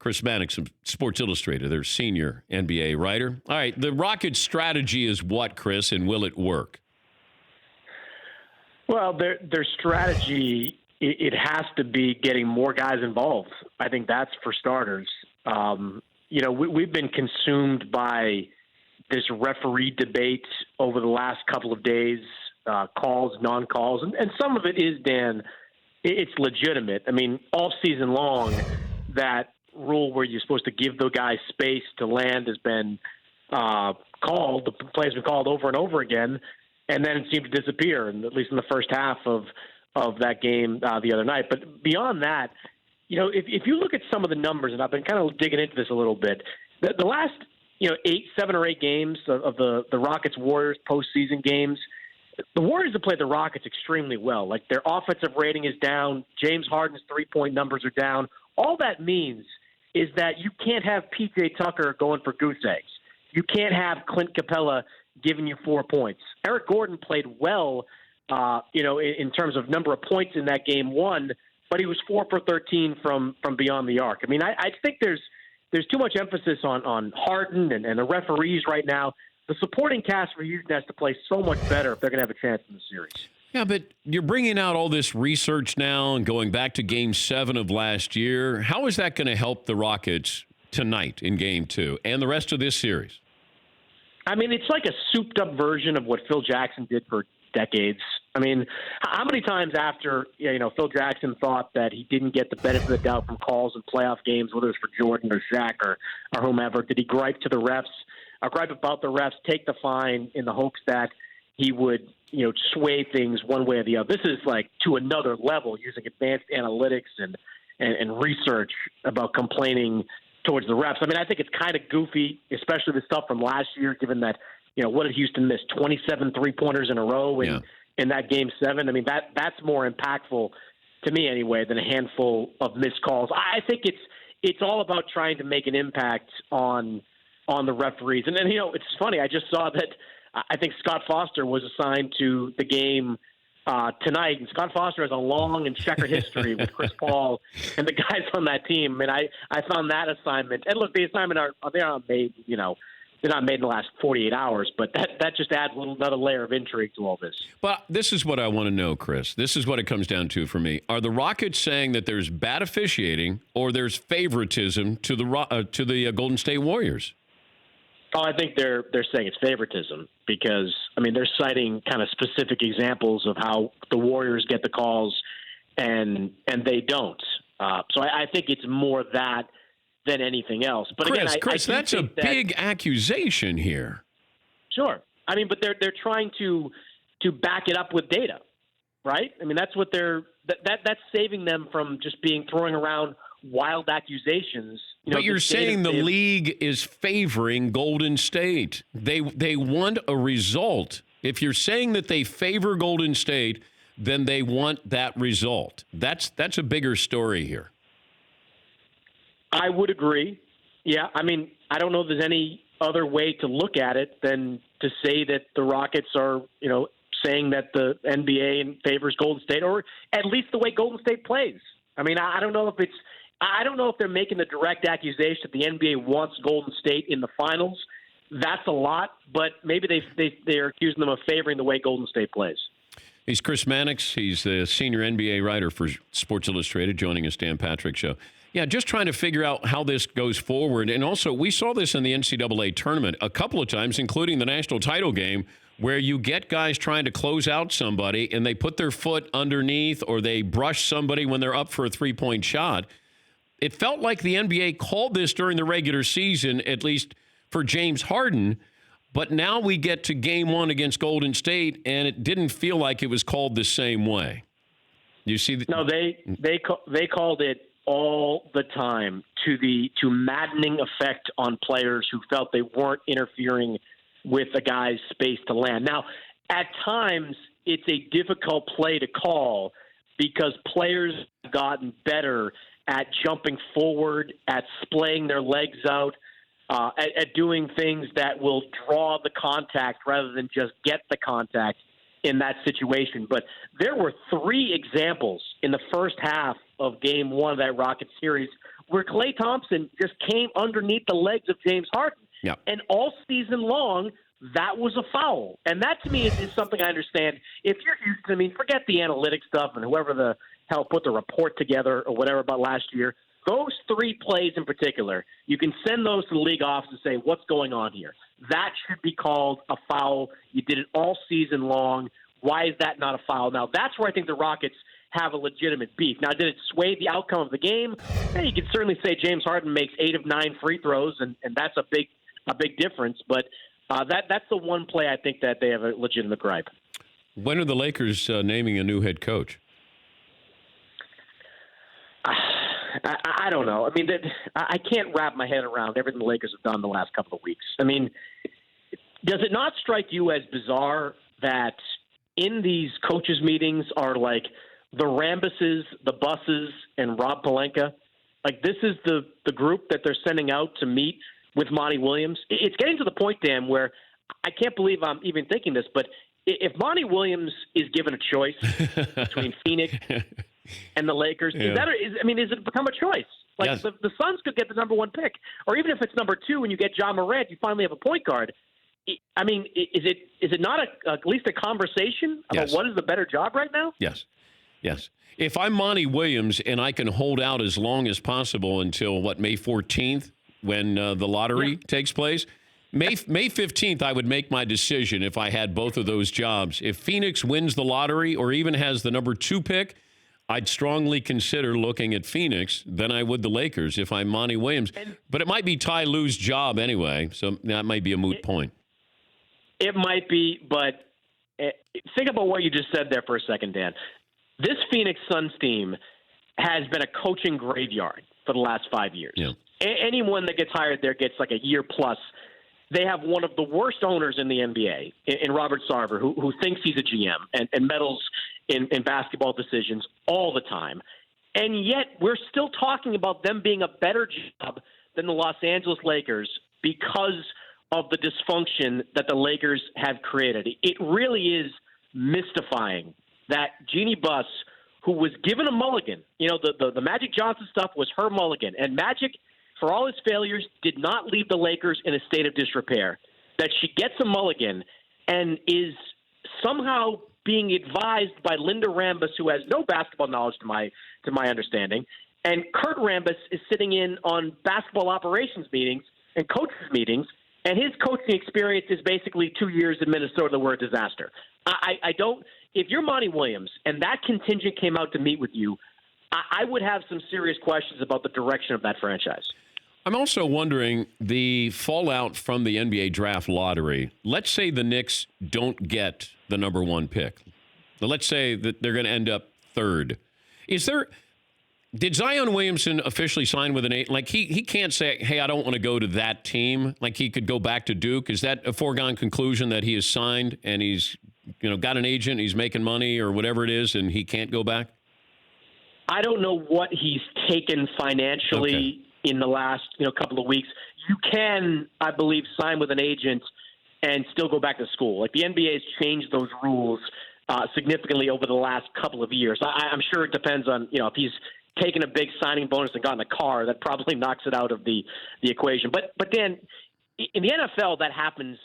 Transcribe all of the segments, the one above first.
Chris Mannix of Sports Illustrated, their senior NBA writer. All right, the Rockets' strategy is what, Chris, and will it work? Well, their strategy, it has to be getting more guys involved. I think that's for starters. We've been consumed by this referee debate over the last couple of days, calls, non-calls, and some of it is, Dan, it's legitimate. I mean, all season long, that rule where you're supposed to give the guy space to land has been called. The play's been called over and over again, and then it seemed to disappear, and at least in the first half of that game the other night. But beyond that, if you look at some of the numbers, and I've been kind of digging into this a little bit, the last 7 or 8 games of the Rockets Warriors postseason games, the Warriors have played the Rockets extremely well. Like, their offensive rating is down. James Harden's 3-point numbers are down. All that means is that you can't have P.J. Tucker going for goose eggs. You can't have Clint Capella giving you 4 points. Eric Gordon played well, in terms of number of points in that game one, but he was 4 for 13 from beyond the arc. I mean, I think there's too much emphasis on Harden and the referees right now. The supporting cast for Houston has to play so much better if they're going to have a chance in the series. Yeah, but you're bringing out all this research now and going back to Game 7 of last year. How is that going to help the Rockets tonight in Game 2 and the rest of this series? I mean, it's like a souped-up version of what Phil Jackson did for decades. I mean, how many times after Phil Jackson thought that he didn't get the benefit of the doubt from calls in playoff games, whether it's for Jordan or Shaq or whomever, did he gripe to the refs, or gripe about the refs, take the fine in the hopes that he would sway things one way or the other? This is like to another level, using advanced analytics and research about complaining towards the refs. I mean, I think it's kind of goofy, especially the stuff from last year, given that, what did Houston miss? 27 3-pointers in a row in that Game 7. I mean, that's more impactful to me anyway than a handful of missed calls. I think it's all about trying to make an impact on the referees. And then, it's funny. I just saw that I think Scott Foster was assigned to the game tonight, and Scott Foster has a long and checkered history with Chris Paul and the guys on that team. And I found that assignment. And look, the assignment they're not made, they're not made in the last 48 hours, but that just adds another layer of intrigue to all this. But this is what I want to know, Chris. This is what it comes down to for me. Are the Rockets saying that there's bad officiating or there's favoritism to the Golden State Warriors? Oh, I think they're saying it's favoritism because, I mean, they're citing kind of specific examples of how the Warriors get the calls and they don't. So I think it's more that than anything else. But Chris, I that's a big accusation here. Sure. I mean, but they're trying to back it up with data, right? I mean, that's what that's saving them from just throwing around wild accusations. But you're saying the league is favoring Golden State. They want a result. If you're saying that they favor Golden State, then they want that result. That's a bigger story here. I would agree. Yeah, I mean, I don't know if there's any other way to look at it than to say that the Rockets are, saying that the NBA favors Golden State, or at least the way Golden State plays. I mean, I don't know if they're making the direct accusation that the NBA wants Golden State in the finals. That's a lot, but maybe they're accusing them of favoring the way Golden State plays. He's Chris Mannix. He's the senior NBA writer for Sports Illustrated, joining us, Dan Patrick Show. Yeah, just trying to figure out how this goes forward. And also, we saw this in the NCAA tournament a couple of times, including the national title game, where you get guys trying to close out somebody and they put their foot underneath or they brush somebody when they're up for a three-point shot. It felt like the NBA called this during the regular season, at least for James Harden. But now we get to Game 1 against Golden State, and it didn't feel like it was called the same way. You see? No, they called it all the time to maddening effect on players who felt they weren't interfering with a guy's space to land. Now, at times, it's a difficult play to call because players have gotten better at jumping forward, at splaying their legs out, at doing things that will draw the contact rather than just get the contact in that situation. But there were 3 examples in the first half of Game 1 of that Rocket series where Klay Thompson just came underneath the legs of James Harden. Yeah. And all season long, that was a foul. And that, to me, is something I understand. If you're Houston, I mean, forget the analytics stuff and whoever the hell put the report together or whatever about last year. Those 3 plays in particular, you can send those to the league office and say, what's going on here? That should be called a foul. You did it all season long. Why is that not a foul? Now, that's where I think the Rockets have a legitimate beef. Now, did it sway the outcome of the game? Yeah, you can certainly say James Harden makes 8 of 9 free throws, and that's a big difference. But that's the one play I think that they have a legitimate gripe. When are the Lakers naming a new head coach? I don't know. I mean, I can't wrap my head around everything the Lakers have done the last couple of weeks. I mean, does it not strike you as bizarre that in these coaches' meetings are like the Rambuses, the Busses, and Rob Pelinka? Like, this is the group that they're sending out to meet with Monty Williams. It's getting to the point, Dan, where I can't believe I'm even thinking this, but if Monty Williams is given a choice between Phoenix and the Lakers, yeah. Is it become a choice? Like, yes. the Suns could get the number 1 pick, or even if it's number 2 and you get John Morant, you finally have a point guard. I mean, is it not at least a conversation about yes. what is the better job right now? Yes. If I'm Monty Williams and I can hold out as long as possible until, May 14th, when the lottery takes place, May 15th, I would make my decision if I had both of those jobs. If Phoenix wins the lottery or even has the number 2 pick, I'd strongly consider looking at Phoenix than I would the Lakers if I'm Monty Williams. But it might be Ty Lue's job anyway, so that might be a moot point. It might be, but think about what you just said there for a second, Dan. This Phoenix Suns team has been a coaching graveyard for the last 5 years. Yeah. Anyone that gets hired there gets like a year plus. They have one of the worst owners in the NBA, in Robert Sarver, who thinks he's a GM and meddles in basketball decisions all the time. And yet we're still talking about them being a better job than the Los Angeles Lakers because of the dysfunction that the Lakers have created. It really is mystifying that Jeannie Buss, who was given a mulligan, the Magic Johnson stuff was her mulligan, and Magic, for all his failures, did not leave the Lakers in a state of disrepair, that she gets a mulligan and is somehow being advised by Linda Rambis, who has no basketball knowledge to my understanding, and Kurt Rambis is sitting in on basketball operations meetings and coaches meetings, and his coaching experience is basically 2 years in Minnesota that were a disaster. I don't – if you're Monty Williams and that contingent came out to meet with you, I would have some serious questions about the direction of that franchise. I'm also wondering the fallout from the NBA draft lottery. Let's say the Knicks don't get the number 1 pick. Let's say that they're going to end up 3rd. Did Zion Williamson officially sign with an agent? Like he can't say, hey, I don't want to go to that team. Like he could go back to Duke. Is that a foregone conclusion that he has signed and he's got an agent, he's making money or whatever it is, and he can't go back? I don't know what he's taken financially in the last couple of weeks. You can, I believe, sign with an agent and still go back to school. Like the NBA has changed those rules significantly over the last couple of years. I'm sure it depends on if he's taken a big signing bonus and gotten a car, that probably knocks it out of the equation. But Dan, in the NFL that happens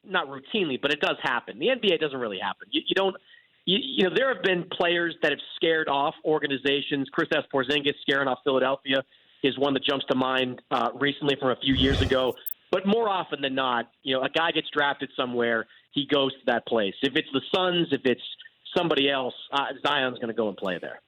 not routinely, but it does happen. The NBA doesn't really happen. There have been players that have scared off organizations. Kristaps Porzingis scaring off Philadelphia is one that jumps to mind recently from a few years ago. But more often than not, a guy gets drafted somewhere, he goes to that place. If it's the Suns, if it's somebody else, Zion's going to go and play there.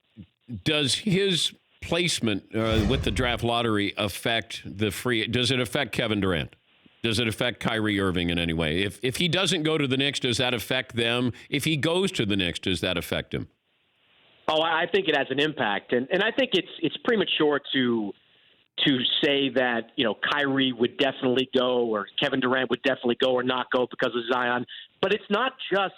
Does his placement with the draft lottery affect does it affect Kevin Durant? Does it affect Kyrie Irving in any way? If he doesn't go to the Knicks, does that affect them? If he goes to the Knicks, does that affect him? Oh, I think it has an impact, and I think it's premature to say that Kyrie would definitely go or Kevin Durant would definitely go or not go because of Zion. But it's not just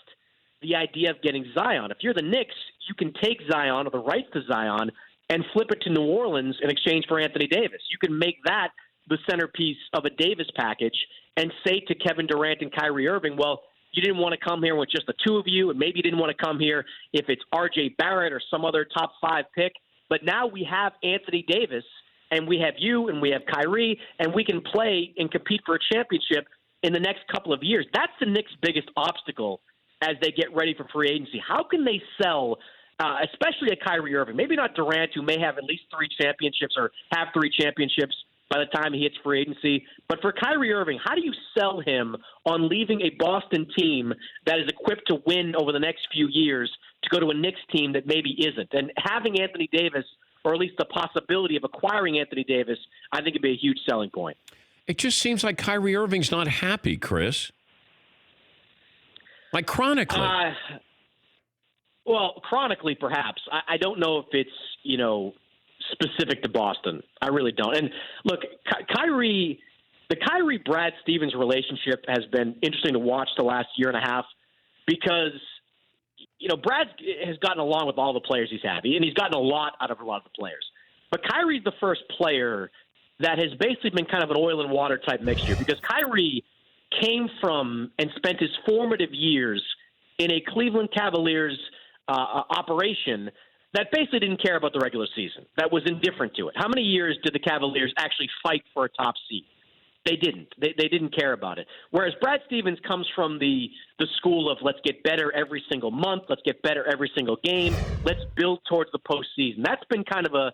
the idea of getting Zion. If you're the Knicks, you can take Zion or the rights to Zion and flip it to New Orleans in exchange for Anthony Davis. You can make that the centerpiece of a Davis package and say to Kevin Durant and Kyrie Irving, well, you didn't want to come here with just the two of you, and maybe you didn't want to come here if it's R.J. Barrett or some other top 5 pick. But now we have Anthony Davis, and we have you and we have Kyrie, and we can play and compete for a championship in the next couple of years. That's the Knicks' biggest obstacle as they get ready for free agency. How can they sell, especially a Kyrie Irving, maybe not Durant, who may have at least 3 championships or have 3 championships by the time he hits free agency. But for Kyrie Irving, how do you sell him on leaving a Boston team that is equipped to win over the next few years to go to a Knicks team that maybe isn't? And having Anthony Davis, or at least the possibility of acquiring Anthony Davis, I think would be a huge selling point. It just seems like Kyrie Irving's not happy, Chris. Like chronically. Well, chronically, perhaps. I don't know if it's, specific to Boston. I really don't. And look, the Kyrie-Brad Stevens relationship has been interesting to watch the last year and a half because, Brad has gotten along with all the players he's had, and he's gotten a lot out of a lot of the players. But Kyrie's the first player that has basically been kind of an oil and water type mixture because Kyrie came from and spent his formative years in a Cleveland Cavaliers operation that basically didn't care about the regular season, that was indifferent to it. How many years did the Cavaliers actually fight for a top seed? They didn't. They didn't care about it. Whereas Brad Stevens comes from the school of let's get better every single month, let's get better every single game, let's build towards the postseason. That's been kind of a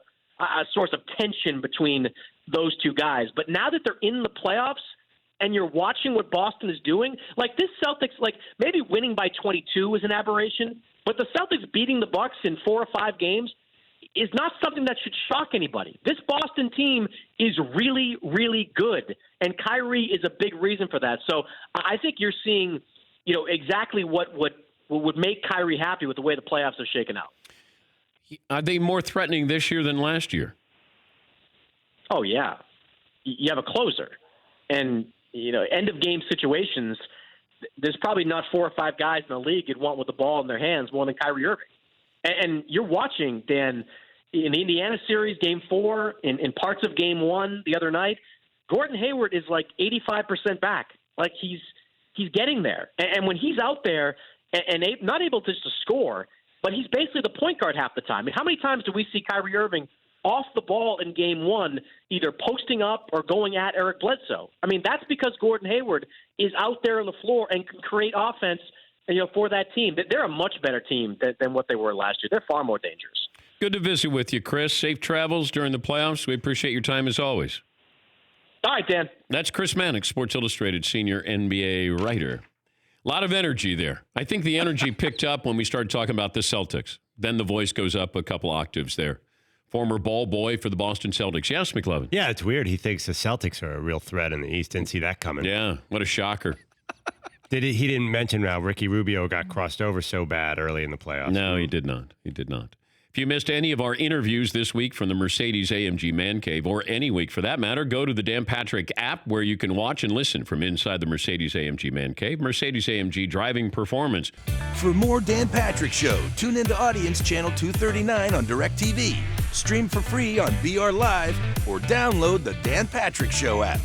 source of tension between those two guys. But now that they're in the playoffs and you're watching what Boston is doing, like this Celtics, like maybe winning by 22 is an aberration, but the Celtics beating the Bucks in 4 or 5 games is not something that should shock anybody. This Boston team is really, really good, and Kyrie is a big reason for that. So I think you're seeing, exactly what would make Kyrie happy with the way the playoffs are shaken out. Are they more threatening this year than last year? Oh, yeah. You have a closer. And, end-of-game situations, there's probably not 4 or 5 guys in the league you'd want with the ball in their hands more than Kyrie Irving. And you're watching, Dan, in the Indiana series, Game 4, in parts of Game 1 the other night, Gordon Hayward is like 85% back. Like he's getting there. And when he's out there and not able to score, but he's basically the point guard half the time. I mean, how many times do we see Kyrie Irving off the ball in Game 1, either posting up or going at Eric Bledsoe? I mean, that's because Gordon Hayward is out there on the floor and can create offense, for that team. They're a much better team than what they were last year. They're far more dangerous. Good to visit with you, Chris. Safe travels during the playoffs. We appreciate your time as always. All right, Dan. That's Chris Mannix, Sports Illustrated senior NBA writer. A lot of energy there. I think the energy picked up when we started talking about the Celtics. Then the voice goes up a couple octaves there. Former ball boy for the Boston Celtics. Yes, McLovin. Yeah, it's weird. He thinks the Celtics are a real threat in the East. Didn't see that coming. Yeah, what a shocker. He didn't mention how Ricky Rubio got crossed over so bad early in the playoffs. No, he did not. He did not. If you missed any of our interviews this week from the Mercedes-AMG Man Cave, or any week for that matter, go to the Dan Patrick app where you can watch and listen from inside the Mercedes-AMG Man Cave. Mercedes-AMG driving performance. For more Dan Patrick Show, tune into Audience Channel 239 on DirecTV. Stream for free on VR Live or download the Dan Patrick Show app.